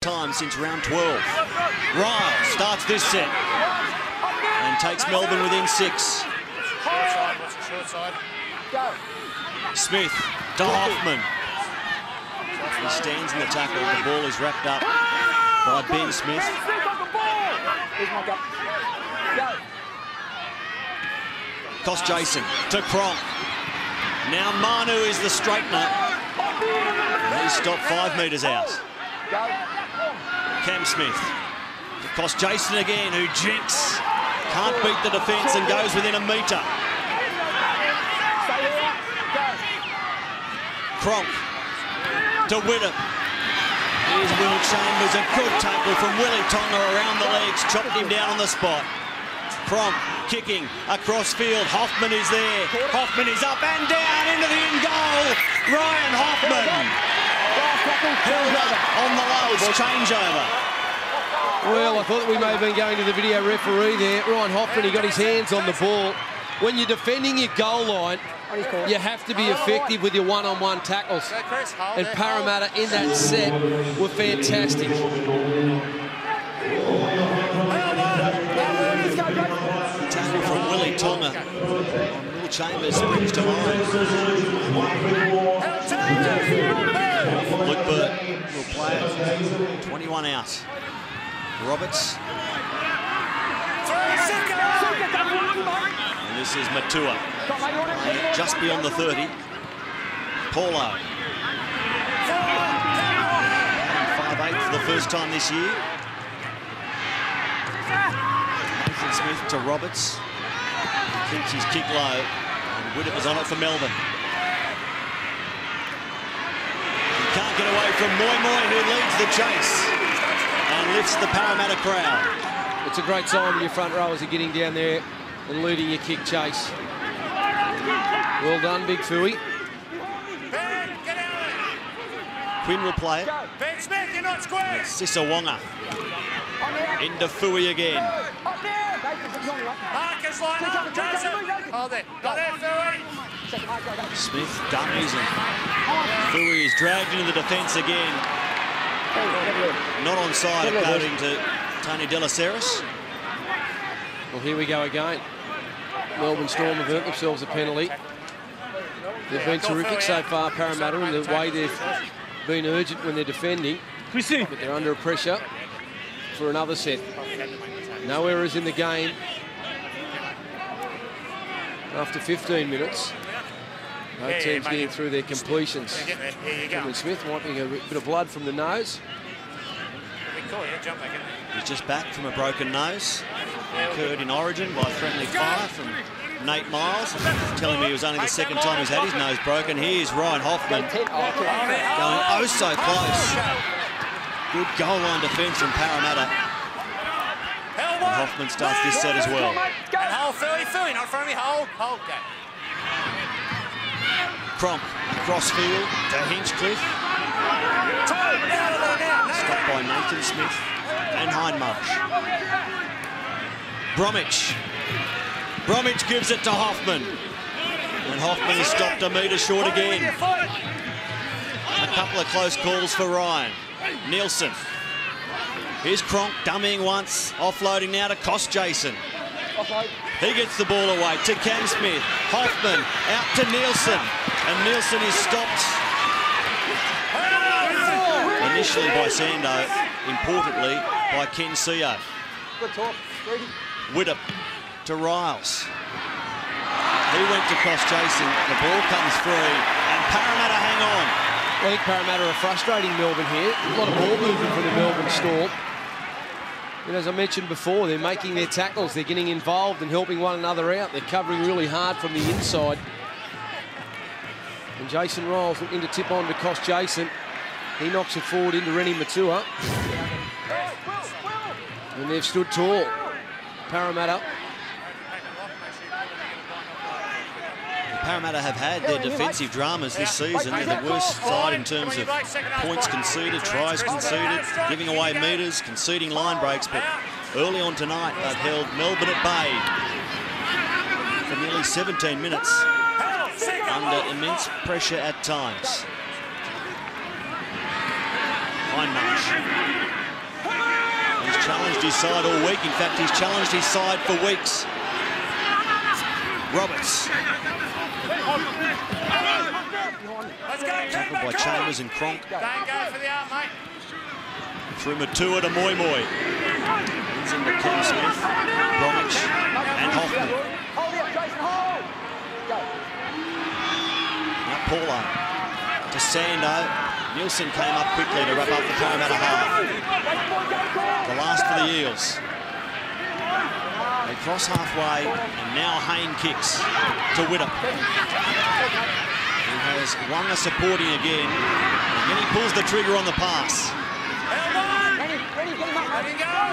time since round 12. Ryle starts this set and takes Melbourne within 6. Short side. Smith to Hoffman. He stands in the tackle. The ball is wrapped up by Ben Smith. Cost Jason to Cronk. Now Manu is the straightener. He's stopped 5 metres out. Cam Smith to Cost Jason again, who jinks. Can't beat the defence and goes within a metre. Cronk to Whittam. Here's Will Chambers, a good tackle from Willie Tonga around the legs, chopped him down on the spot. Cronk kicking across field. Hoffman is there. Hoffman is up and down into the in goal. Ryan Hoffman held up on the last changeover. Well, I thought that we may have been going to the video referee there. Ryan Hoffman, he got his hands on the ball. When you're defending your goal line, you have to be effective with your one-on-one tackles. And Parramatta in that set were fantastic. Tackle from Willie Tonga. Will Chambers springs to mind. Luke Burt will play it. 21 out. Roberts. And this is Matua. Just beyond the 30. Paulo. 5'8" for the first time this year. Nathan Smith to Roberts. He keeps his kick low. And Whittam is on it for Melbourne. He can't get away from Moi Moi, who leads the chase and lifts the Parramatta crowd. It's a great sign when your front rowers are getting down there and leading your kick chase. Well done, Big Fooey. Quinn will play it. Ben Smith, you're not square. Sisawonga. Into Fooey again. Marcus line up, Joseph. Hold it. Got there, Fooey. Smith dummies and Fooey is dragged into the defence again. Not onside, according to Tony Delaceris. Well, here we go again. Melbourne Storm have earned themselves a penalty. They've been terrific so far, Parramatta, in the way they've been urgent when they're defending. But they're under pressure for another set. No errors in the game after 15 minutes. Both teams getting through their completions. Cameron Smith wiping a bit of blood from the nose. He's just back from a broken nose. Incurred in Origin by friendly fire from Nate Miles. Telling me it was only the second time he's had his nose broken. Here's Ryan Hoffman going oh so close. Good goal line defence from Parramatta. And Hoffman starts this set as well. Hold, Philly, not from me. Hold, go. Cronk across field to Hinchcliffe. Stopped by Nathan Smith and Hindmarsh. Bromwich gives it to Hoffman. And Hoffman is stopped a metre short again. A couple of close calls for Ryan. Nielsen. Here's Cronk dummying once, offloading now to Cost Jason. He gets the ball away to Cam Smith. Hoffman out to Nielsen. And Nielsen is stopped initially by Sando, importantly by Ken Seo. Good talk. Whittam to Riles. He went to Cost Jason. The ball comes free and Parramatta hang on. I think Parramatta are frustrating Melbourne here. A lot of ball movement from the Melbourne Storm. And as I mentioned before, they're making their tackles. They're getting involved and helping one another out. They're covering really hard from the inside. And Jason Riles looking to tip on to Cost Jason. He knocks it forward into Rennie Matua. And they've stood tall. Parramatta. Parramatta have had their defensive dramas this season. They're the worst side in terms of points conceded, tries conceded, giving away metres, conceding line breaks. But early on tonight, they've held Melbourne at bay for nearly 17 minutes under immense pressure at times. Hindmarsh. Challenged his side all week. In fact, he's challenged his side for weeks. Roberts. Tackled by Chambers and Cronk. Don't go for the arm, mate. Through Matua to Moi Moi. He's into Cam Smith, Bromwich and Hoffman. Now Paulo to Sando. Nielsen came up quickly to wrap up the Parramatta half. The last for the Eels. They cross halfway, and now Hayne kicks to Widdop. He has Wanga supporting again. Again, he pulls the trigger on the pass.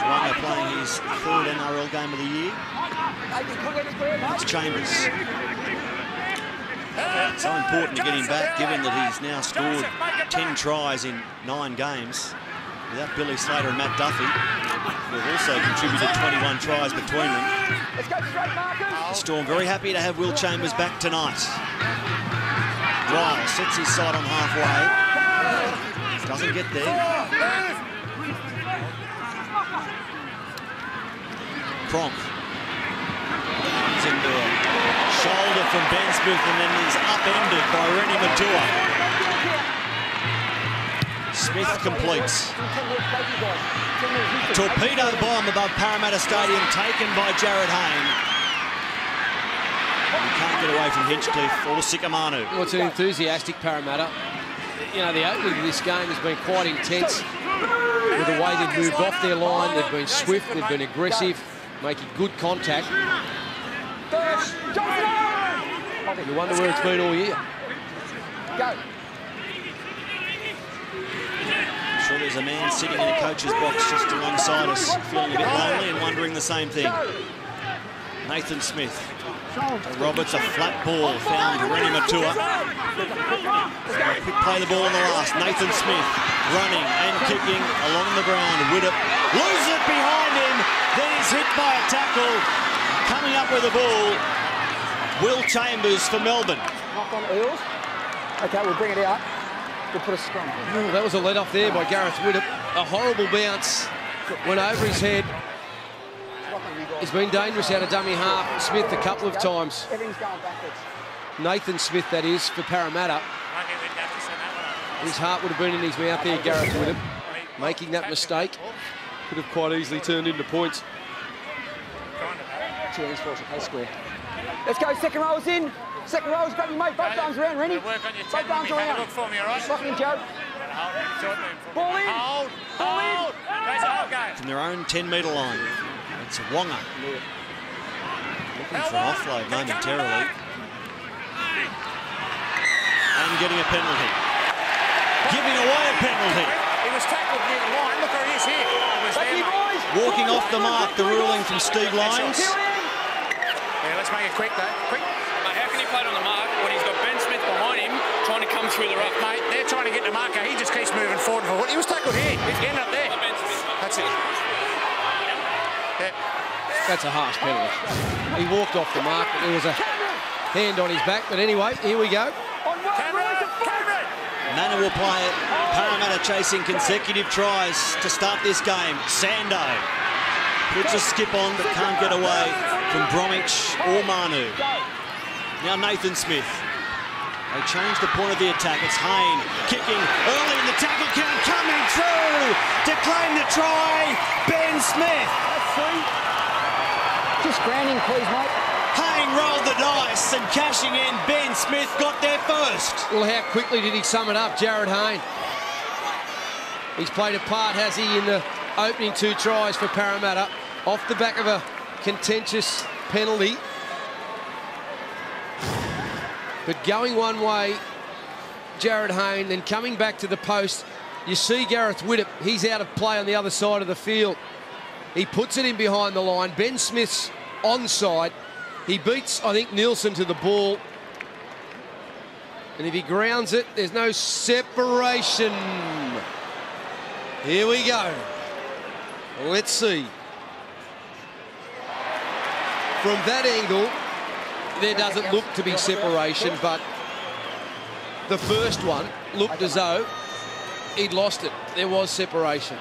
Wanga playing his third NRL game of the year. It's Chambers. So important to get him back, given that he's now scored 10 tries in 9 games. Without Billy Slater and Matt Duffy, who have also contributed 21 tries between them. The Storm very happy to have Will Chambers back tonight. Ryle sets his sight on halfway. Doesn't get there. Cronk. He's into a shoulder from Ben Smith and then he's upended by Rennie Matua. Smith completes. A torpedo bomb above Parramatta Stadium taken by Jared Hayne. He can't get away from Hinchcliffe or Sikamanu. Well, it's an enthusiastic Parramatta. You know, the opening of this game has been quite intense with the way they've moved off their line. They've been swift, they've been aggressive, making good contact. You wonder where it's been all year. Go. I'm sure there's a man sitting in a coach's box just alongside us, feeling a bit lonely and wondering the same thing. Nathan Smith. Roberts, a flat ball, found Rennie Matua. Quick play the ball on the last. Nathan Smith running and kicking along the ground. Widdop loses it behind him, then he's hit by a tackle. Coming up with the ball, Will Chambers for Melbourne. Knock on Eels. Okay, we'll bring it out. We'll put a scrum. Oh, that was a let off there by Gareth Widdop. A horrible bounce. Went over his head. He's been dangerous out of dummy half. Smith a couple of times. Everything's going backwards. Nathan Smith, that is, for Parramatta. His heart would have been in his mouth there, Gareth Widdop. Making that mistake. Could have quite easily turned into points. Cheers for us, okay, square. Let's go, second rows in. Second rows, grab your mate, both arms around, Rennie. Work on your Both arms around. look for me, all right? Lock in, Joe. Ball in. Hold. Ball in. From their own 10-metre line. It's Wanga. Looking for an offload momentarily. And getting a penalty. Giving away a penalty. He was tackled near the line. Look where he is here. It was there, mate. Walking off the mark, the ruling from Steve Lyons. Yeah, let's make it quick, though. Quick. How can he play it on the mark when he's got Ben Smith behind him trying to come through the rough? Mate, they're trying to get the marker. He just keeps moving forward and forward. He was tackled here. He's getting up there. That's it. Yeah. That's a harsh penalty. He walked off the mark, but there was a hand on his back. But anyway, here we go. Manor will play it. Parramatta chasing consecutive tries to start this game. Sando puts a skip on but can't get away from Bromwich or Manu. Now Nathan Smith. They change the point of the attack. It's Hayne kicking early in the tackle count, coming through to claim the try. Ben Smith. Just grounding, please, mate. Hayne rolled the dice and cashing in. Ben Smith got there first. Well, how quickly did he sum it up, Jared Hayne? He's played a part, has he, in the opening 2 tries for Parramatta, off the back of a contentious penalty. But going one way, Jared Hayne, then coming back to the post, you see Gareth Widdop, he's out of play on the other side of the field. He puts it in behind the line. Ben Smith's onside. He beats, I think, Nielsen to the ball. And if he grounds it, there's no separation. Here we go. Let's see. From that angle, there doesn't look to be separation, but the first one looked as though he'd lost it. There was separation.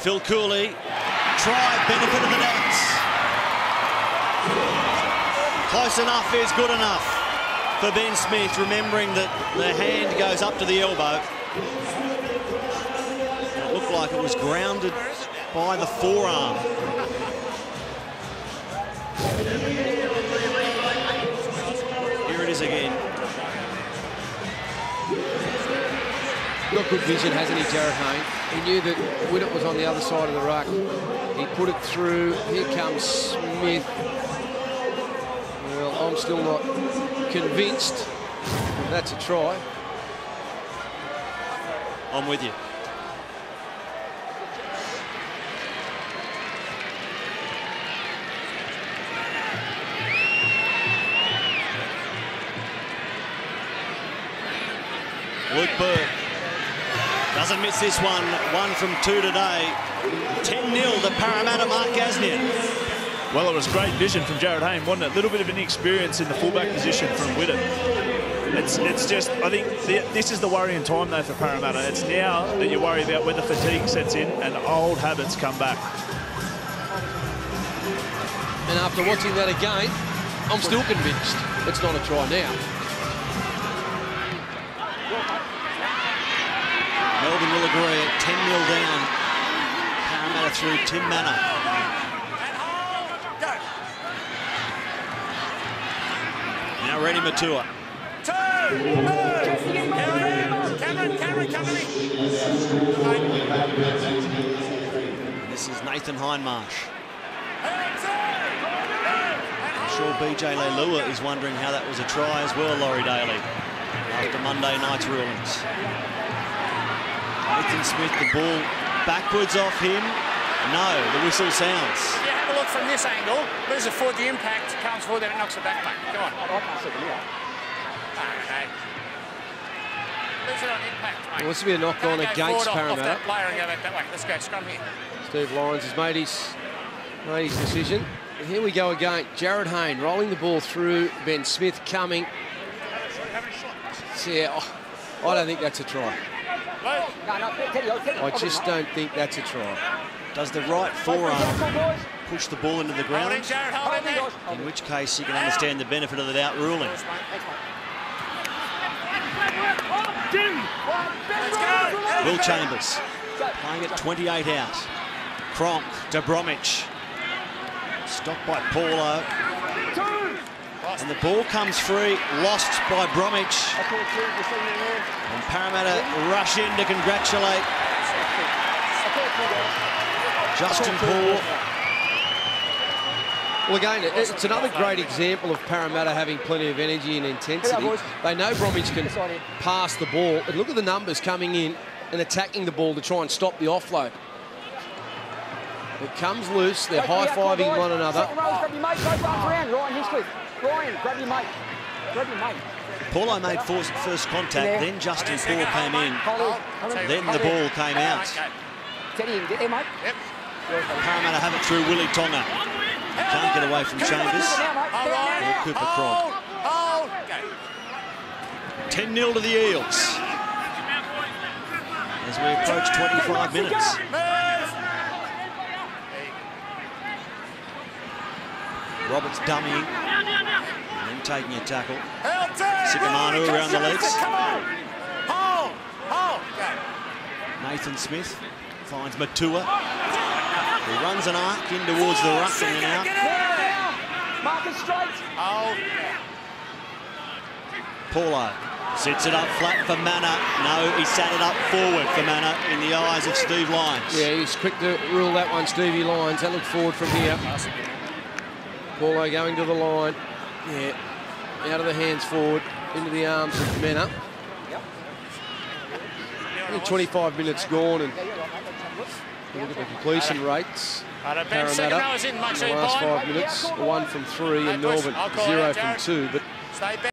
Phil Cooley, try, benefit of the doubt. Close enough is good enough for Ben Smith, remembering that the hand goes up to the elbow. It looked like it was grounded by the forearm. Here it is again. Got good vision, hasn't he, Jared Hayne? He knew that Widdop was on the other side of the ruck. He put it through. Here comes Smith. Well, I'm still not convinced that's a try. I'm with you. Luke Burke doesn't miss this one. 1 from 2 today. 10-0 to Parramatta, Mark Gasnier. Well, it was great vision from Jared Hayne, wasn't it? A little bit of inexperience in the fullback position from Widdop. It's just, I think this is the worrying time, though, for Parramatta. It's now that you worry about when the fatigue sets in and old habits come back. And after watching that again, I'm still convinced it's not a try now. Melbourne will agree at 10-0 down. Parramatta through Tim Manor. Now ready Matua. This is Nathan Hindmarsh. I'm sure BJ Leilua is wondering how that was a try as well, Laurie Daly, after Monday night's rulings. Nathan Smith, the ball backwards off him. No, the whistle sounds. Yeah, have a look from this angle. Loses forward, the impact comes forward, then it knocks it back, mate. Come on. Okay. Lose it on impact, mate. Well, this will be a knock-on against Parramatta. Off that player and go back that way. Let's go, scrum here. Steve Lyons has made his decision. And here we go again. Jared Hayne rolling the ball through. Ben Smith coming. Yeah, I don't think that's a try. I just don't think that's a try. Does the right forearm push the ball into the ground? In which case you can understand the benefit of the doubt ruling. Will Chambers playing at 28 out. Cronk to Bromwich. Stopped by Paulo. And the ball comes free, lost by Bromwich. And Parramatta rush in to congratulate Justin Paul. Well, again, it's another great example of Parramatta having plenty of energy and intensity. They know Bromwich can pass the ball. And look at the numbers coming in and attacking the ball to try and stop the offload. It comes loose. They're high-fiving one another. Ryan, grab your mate. Grab your mate. Paulo made first contact, then Justin Paul came in, then the ball came out. Teddy, get there, mate. Yep. Parramatta have it through Willie Tonga. Can't get away from Chambers. Or Cooper Cronk. 10-0 to the Eels. As we approach 25 minutes. Roberts dummying. And then taking a tackle. Sikamanu around the legs. Nathan Smith finds Matua. He runs an arc in towards the ruck and then out. Marcus straight. Paulo sets it up flat for Manor. No, he sat it up forward for Manor in the eyes of Steve Lyons. Yeah, he's quick to rule that one, Stevie Lyons. That looked forward from here. Paulo going to the line. Yeah, out of the hands forward, into the arms of Manor. 25 minutes gone, and look at the completion rates. Parramatta in the last 5 minutes, 1 from 3, and Melbourne 0 from 2. But